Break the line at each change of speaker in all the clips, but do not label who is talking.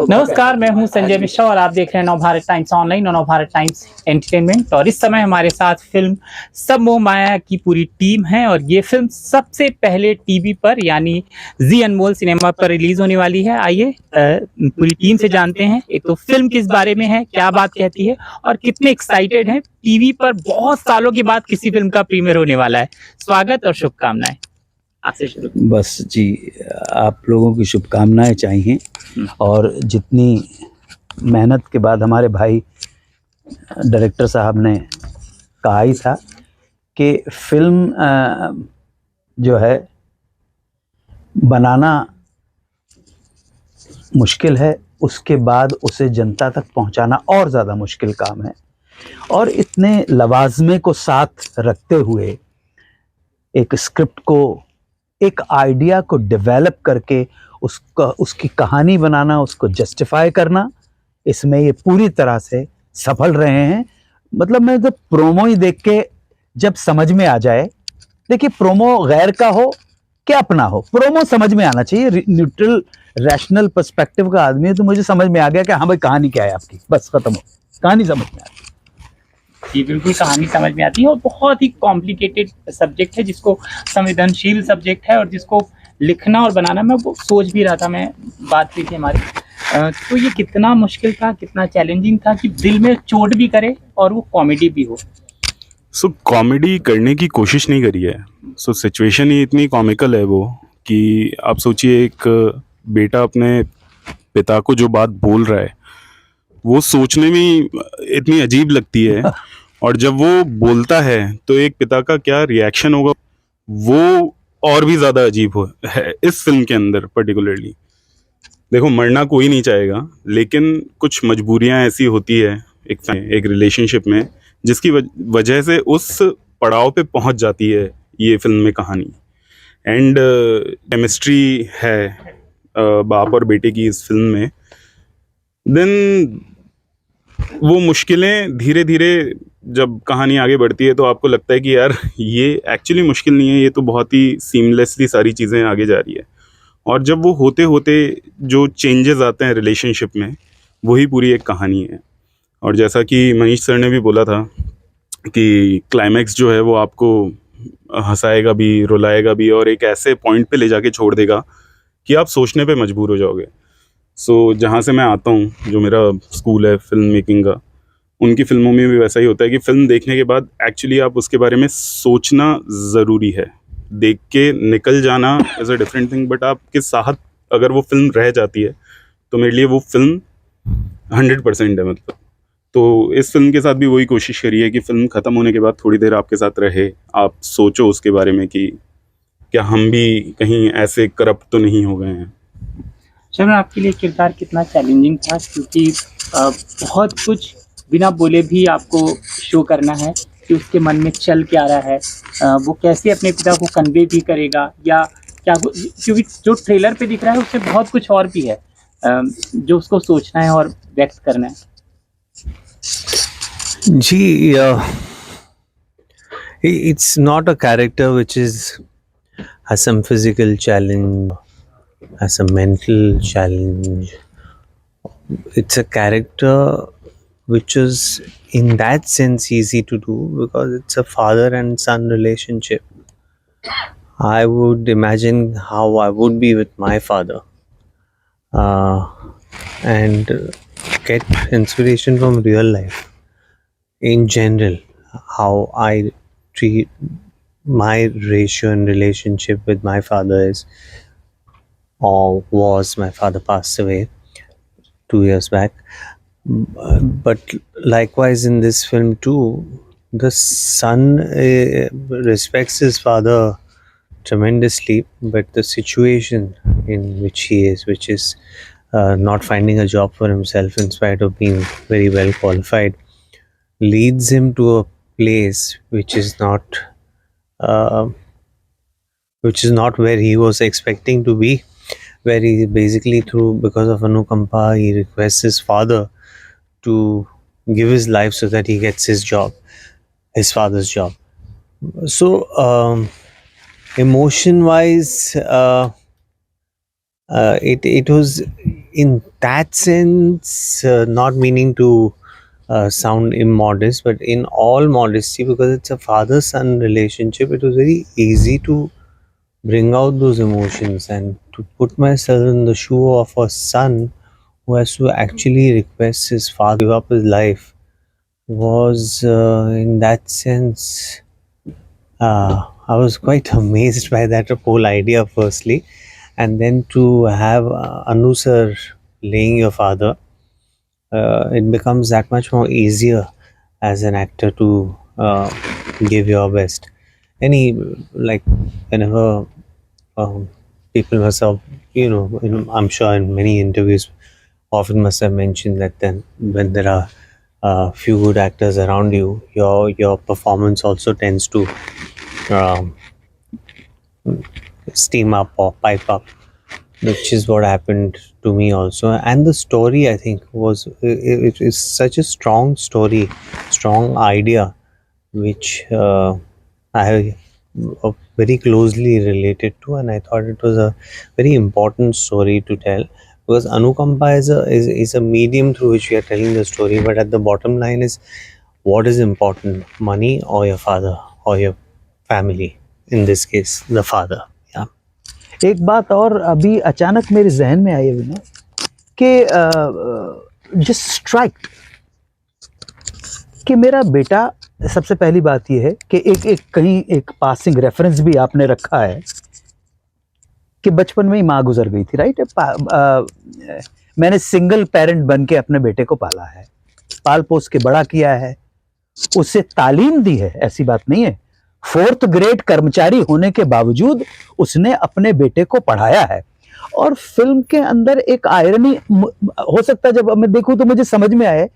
नमस्कार, मैं हूं संजय मिश्रा और आप देख रहे हैं नवभारत टाइम्स ऑनलाइन और नवभारत टाइम्स एंटरटेनमेंट। और इस समय हमारे साथ फिल्म सब मोह माया की पूरी टीम है और ये फिल्म सबसे पहले टीवी पर यानी जी अनमोल सिनेमा पर रिलीज होने वाली है। आइए पूरी टीम से जानते हैं एक तो फिल्म किस बारे में है, क्या बात कहती है और कितने एक्साइटेड हैं। टीवी पर बहुत सालों के बाद किसी फिल्म का प्रीमियर होने वाला है। स्वागत और शुभकामनाएं। आपसे शुरू।
बस जी, आप लोगों की शुभकामनाएं चाहिए और जितनी मेहनत के बाद हमारे भाई डायरेक्टर साहब ने कहा ही था कि फिल्म जो है बनाना मुश्किल है, उसके बाद उसे जनता तक पहुंचाना और ज़्यादा मुश्किल काम है। और इतने लवाजमे को साथ रखते हुए एक स्क्रिप्ट को, एक आइडिया को डेवलप करके उसकी कहानी बनाना, उसको जस्टिफाई करना, इसमें ये पूरी तरह से सफल रहे हैं। मतलब मैं तो प्रोमो ही देख के जब समझ में आ जाए, देखिए प्रोमो गैर का हो कि अपना हो, प्रोमो समझ में आना चाहिए। न्यूट्रल रैशनल पर्सपेक्टिव का आदमी है तो मुझे समझ में आ गया कि हाँ भाई कहानी क्या है आपकी, बस खत्म हो, कहानी समझ में आ गई।
जी बिल्कुल, कहानी समझ में आती है और बहुत ही कॉम्प्लिकेटेड सब्जेक्ट है, जिसको संवेदनशील सब्जेक्ट है और जिसको लिखना और बनाना, मैं वो सोच भी रहा था, मैं बात हुई थी हमारी। तो ये कितना मुश्किल था, कितना चैलेंजिंग था कि दिल में चोट भी करे और वो कॉमेडी भी हो।
कॉमेडी करने की कोशिश नहीं करी है। सिचुएशन ही इतनी कॉमिकल है वो कि आप सोचिए, एक बेटा अपने पिता को जो बात बोल रहा है वो सोचने में इतनी अजीब लगती है और जब वो बोलता है तो एक पिता का क्या रिएक्शन होगा वो और भी ज़्यादा अजीब है इस फिल्म के अंदर पर्टिकुलरली। देखो, मरना कोई नहीं चाहेगा, लेकिन कुछ मजबूरियां ऐसी होती है एक रिलेशनशिप में जिसकी वजह से उस पड़ाव पे पहुंच जाती है ये फिल्म में कहानी। एंड केमिस्ट्री है बाप और बेटे की इस फिल्म में। देन वो मुश्किलें धीरे धीरे जब कहानी आगे बढ़ती है तो आपको लगता है कि यार ये एक्चुअली मुश्किल नहीं है, ये तो बहुत ही सीमलेसली सारी चीज़ें आगे जा रही है। और जब वो होते होते जो चेंजेस आते हैं रिलेशनशिप में, वही पूरी एक कहानी है। और जैसा कि मनीष सर ने भी बोला था कि क्लाइमैक्स जो है वो आपको हंसाएगा भी, रुलाएगा भी और एक ऐसे पॉइंट पे ले जाके छोड़ देगा कि आप सोचने पे मजबूर हो जाओगे। जहाँ से मैं आता हूँ, जो मेरा स्कूल है फिल्म मेकिंग का, उनकी फिल्मों में भी वैसा ही होता है कि फिल्म देखने के बाद एक्चुअली आप उसके बारे में सोचना ज़रूरी है। देख के निकल जाना is a different thing, but आपके साथ अगर वो फिल्म रह जाती है तो मेरे लिए वो फिल्म 100% है। मतलब तो इस फिल्म के साथ भी वही कोशिश करी है कि फिल्म ख़त्म होने के बाद थोड़ी देर आपके साथ रहे, आप सोचो उसके बारे में कि क्या हम भी कहीं ऐसे करप्ट तो नहीं हो गए हैं।
शर्मा, आपके लिए किरदार कितना चैलेंजिंग था, क्योंकि बहुत कुछ बिना बोले भी आपको शो करना है कि उसके मन में चल क्या रहा है, वो कैसे अपने पिता को कन्वे भी करेगा या क्या, क्योंकि जो ट्रेलर पे दिख रहा है उससे बहुत कुछ और भी है जो उसको सोचना है और व्यक्त करना है।
जी, it's not a character which has some physical challenge, has a mental challenge. It's a character which is in that sense easy to do because it's a father and son relationship. I would imagine how I would be with my father and get inspiration from real life in general, how I treat my ratio and relationship with my father is or was. My father passed away 2 years back, but likewise in this film too, the son respects his father tremendously, but the situation in which he is, which is not finding a job for himself in spite of being very well qualified, leads him to a place which is not where he was expecting to be, where he basically, because of Anukampa, he requests his father to give his life so that he gets his job, his father's job. So emotion wise, it was in that sense, not meaning to sound immodest, but in all modesty, because it's a father-son relationship, it was very easy to bring out those emotions and to put myself in the shoe of a son who has to actually request his father to give up his life was, in that sense, I was quite amazed by that whole idea firstly, and then to have Anu sir laying your father, it becomes that much more easier as an actor to give your best. Any, like, whenever people must have, I'm sure in many interviews often must have mentioned that then when there are few good actors around you, your performance also tends to um, steam up or pipe up, which is what happened to me also. And the story, I think, was it is such a strong story, strong idea, which I very closely related to, and I thought it was a very important story to tell, because Anukampa is a medium through which we are telling the story, but at the bottom line is, what is important, money or your father or your family? In this case, the father. Yeah.
एक बात और अभी अचानक मेरे जहन में आई है विनोद कि जस्ट स्ट्राइक कि मेरा बेटा, सबसे पहली बात ये है कि एक कहीं एक पासिंग रेफरेंस भी आपने रखा है कि बचपन में ही माँ गुजर गई थी, राइट? मैंने सिंगल पेरेंट बन के अपने बेटे को पाला है, पाल पोस के बड़ा किया है, उसे तालीम दी है, ऐसी बात नहीं है। 4th ग्रेड कर्मचारी होने के बावजूद उसने अपने बेटे को पढ़ाया है। और फिल्म के अंदर एक आयरनी हो सकता है, जब मैं देखूं तो मुझे समझ में आए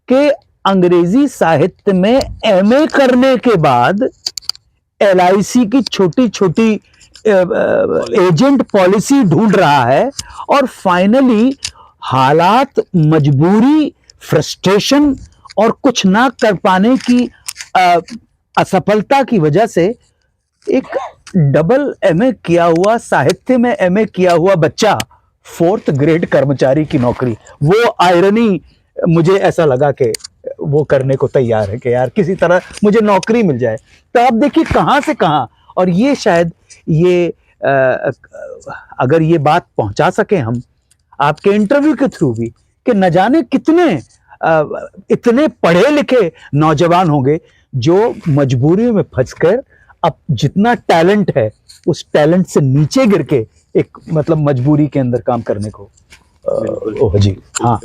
कि अंग्रेजी साहित्य में एमए करने के बाद LIC की छोटी छोटी एजेंट पॉलिसी ढूंढ रहा है, और फाइनली हालात, मजबूरी, फ्रस्ट्रेशन और कुछ ना कर पाने की असफलता की वजह से एक डबल MA किया हुआ, साहित्य में MA किया हुआ बच्चा 4th ग्रेड कर्मचारी की नौकरी, वो आयरनी मुझे ऐसा लगा कि वो करने को तैयार है कि यार किसी तरह मुझे नौकरी मिल जाए। तो आप देखिए कहाँ से कहाँ, और ये शायद ये अगर ये बात पहुंचा सके हम आपके इंटरव्यू के थ्रू भी, कि न जाने कितने इतने पढ़े लिखे नौजवान होंगे जो मजबूरियों में फंसकर अब जितना टैलेंट है उस टैलेंट से नीचे गिर के एक मतलब मजबूरी के अंदर काम करने को ओह जी। हाँ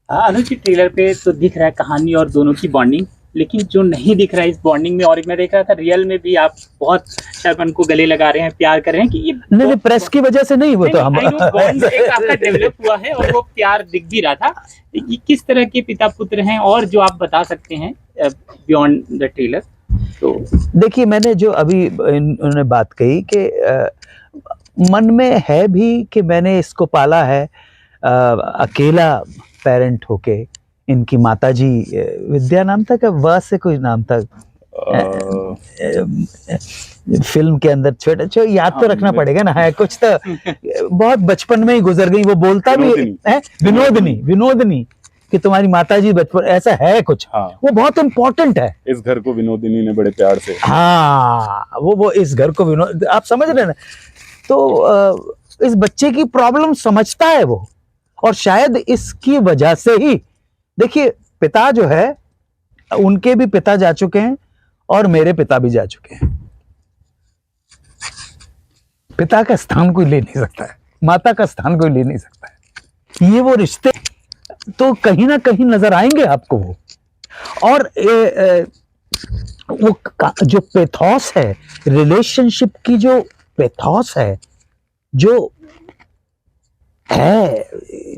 अनुज जी, ट्रेलर पे तो दिख रहा है कहानी और दोनों की बॉन्डिंग, लेकिन जो नहीं दिख रहा है इस बॉन्डिंग में, और मैं देख रहा था रियल में भी आप बहुत शर्मन को गले लगा रहे हैं, प्यार कर रहे हैं, कि ये
नहीं प्रेस की वजह से नहीं, वो तो हम
बॉन्ड एक आपका डेवलप हुआ है और वो प्यार दिख भी रहा था। ये किस तरह के पिता पुत्र हैं, और जो आप बता सकते हैं बियॉन्ड द ट्रेलर? तो
देखिए, मैंने जो अभी उन्होंने बात कही कि मन में है भी कि मैंने इसको पाला है अकेला पेरेंट होके। इनकी माताजी विद्या नाम था, क्या व से कोई नाम था फिल्म के अंदर, छोटे याद तो रखना पड़ेगा ना, है कुछ तो बहुत बचपन में ही गुजर गई, वो बोलता भी है विनोदनी कि तुम्हारी माताजी बचपन, ऐसा है कुछ। हाँ। वो बहुत इम्पोर्टेंट है,
इस घर को विनोदिनी ने बड़े प्यार से।
हाँ, वो इस घर को विनोद, आप समझ रहे ना। तो इस बच्चे की प्रॉब्लम समझता है वो, और शायद इसकी वजह से ही, देखिए पिता जो है, उनके भी पिता जा चुके हैं और मेरे पिता भी जा चुके हैं। पिता का स्थान कोई ले नहीं सकता है, माता का स्थान कोई ले नहीं सकता है। ये वो रिश्ते तो कहीं ना कहीं नजर आएंगे आपको वो, और वो जो पेथोस है, रिलेशनशिप की जो पेथोस है, जो है,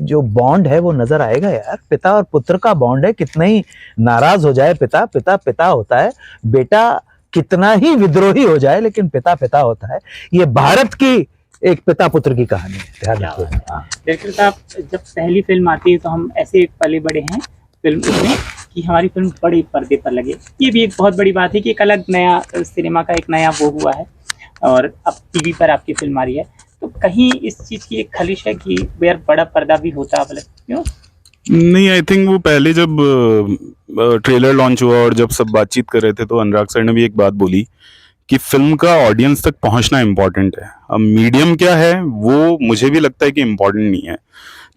जो बॉन्ड है, वो नजर आएगा यार। पिता और पुत्र का बॉन्ड है, कितना ही नाराज हो जाए पिता, पिता होता है, बेटा कितना ही विद्रोही हो जाए, लेकिन पिता होता है। ये भारत की एक पिता पुत्र की कहानी है, ध्यान रखिए।
डायरेक्टर साहब, जब पहली फिल्म आती है तो हम ऐसे पले बड़े हैं फिल्म में कि हमारी फिल्म बड़े पर्दे पर लगे। ये भी एक बहुत बड़ी बात है कि एक अलग नया सिनेमा का एक नया वो हुआ है, और अब टीवी पर आपकी फिल्म आ रही है। तो कहीं इस चीज की एक खलिश है कि यार बड़ा पर्दा भी होता है, क्यों?
नहीं, आई थिंक वो पहले जब ट्रेलर लॉन्च हुआ और जब सब बातचीत कर रहे थे तो अनुराग सर ने भी एक बात बोली कि फिल्म का ऑडियंस तक पहुंचना इम्पोर्टेंट है। अब मीडियम क्या है वो मुझे भी लगता है कि इम्पोर्टेंट नहीं है।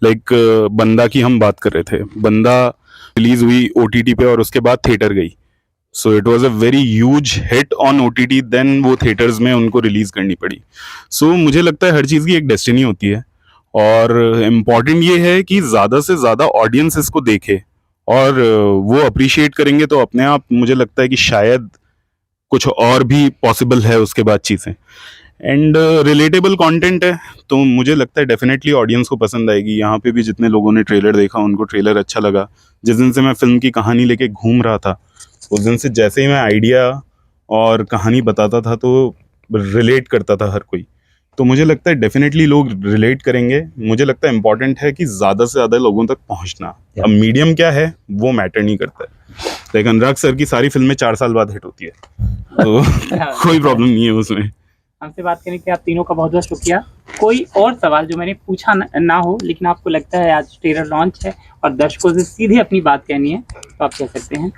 लाइक बंदा की हम बात कर रहे थे, बंदा रिलीज हुई ओटीटी पे और उसके बाद थिएटर गई, so it was a very huge hit on OTT, then वो थिएटर्स में उनको रिलीज करनी पड़ी। सो मुझे लगता है हर चीज़ की एक डेस्टिनी होती है और इम्पॉर्टेंट ये है कि ज़्यादा से ज़्यादा ऑडियंस इसको देखे और वो अप्रिशिएट करेंगे तो अपने आप मुझे लगता है कि शायद कुछ और भी पॉसिबल है उसके बाद चीज़ें। एंड रिलेटेबल कंटेंट है तो मुझे लगता है डेफिनेटली ऑडियंस को पसंद आएगी। यहाँ पे भी जितने लोगों ने ट्रेलर देखा उनको ट्रेलर अच्छा लगा। जिस दिन से मैं फिल्म की कहानी लेके घूम रहा था उस दिन से जैसे ही मैं आइडिया और कहानी बताता था तो रिलेट करता था हर कोई, तो मुझे लगता है डेफिनेटली लोग रिलेट करेंगे। मुझे लगता है इंपॉर्टेंट है कि ज़्यादा से ज़्यादा लोगों तक पहुंचना। अब मीडियम क्या है वो मैटर नहीं करता है। लाइक अनुराग सर की सारी फिल्में 4 साल बाद हिट होती है तो कोई प्रॉब्लम नहीं है उसमें।
हमसे बात करने के लिए आप तीनों का बहुत बहुत शुक्रिया। कोई और सवाल जो मैंने पूछा ना हो लेकिन आपको लगता है आज ट्रेलर लॉन्च है और दर्शकों से सीधे अपनी बात कहनी है तो आप कह सकते हैं?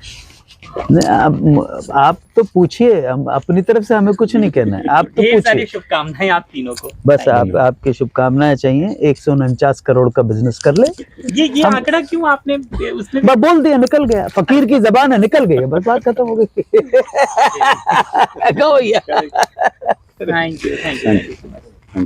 आप तो पूछिए, हम अपनी तरफ से हमें कुछ नहीं कहना है, आप तो
ढेर सारी
पूछिए।
शुभकामनाएं आप तीनों को।
बस आपकी शुभकामनाएं चाहिए। 149 करोड़ का बिजनेस कर ले।
ये आंकड़ा क्यों आपने उसमें
बस बोल दिया, निकल गया, फकीर की जबान है, निकल गई, बस बात खत्म हो गई। कहो भैया।
Thank you.